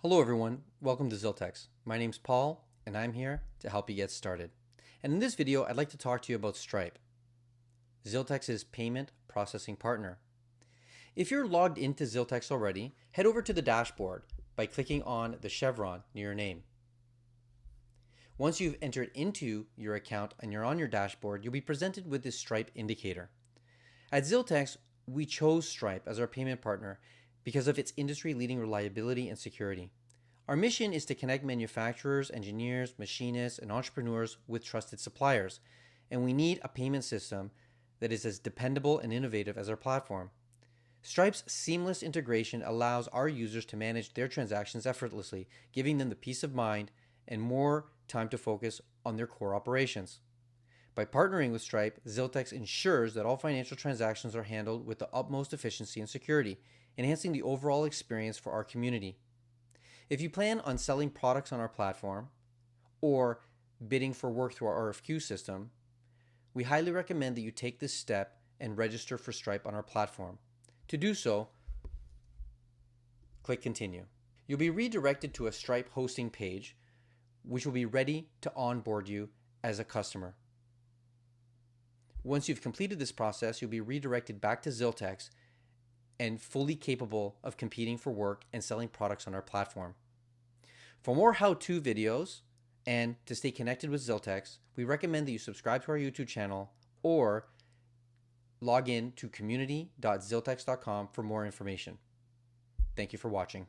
Hello everyone, welcome to ZILTX. My name's Paul and I'm here to help you get started. And in this video, I'd like to talk to you about Stripe, ZILTX's payment processing partner. If you're logged into ZILTX already, head over to the dashboard by clicking on the chevron near your name. Once you've entered into your account and you're on your dashboard, you'll be presented with this Stripe indicator. At ZILTX, we chose Stripe as our payment partner because of its industry-leading reliability and security. Our mission is to connect manufacturers, engineers, machinists, and entrepreneurs with trusted suppliers, and we need a payment system that is as dependable and innovative as our platform. Stripe's seamless integration allows our users to manage their transactions effortlessly, giving them the peace of mind and more time to focus on their core operations. By partnering with Stripe, ZILTX ensures that all financial transactions are handled with the utmost efficiency and security, enhancing the overall experience for our community. If you plan on selling products on our platform or bidding for work through our RFQ system, we highly recommend that you take this step and register for Stripe on our platform. To do so, click Continue. You'll be redirected to a Stripe hosting page, which will be ready to onboard you as a customer. Once you've completed this process, you'll be redirected back to ZILTX and fully capable of competing for work and selling products on our platform. For more how-to videos and to stay connected with ZILTX, we recommend that you subscribe to our YouTube channel or log in to community.ziltex.com for more information. Thank you for watching.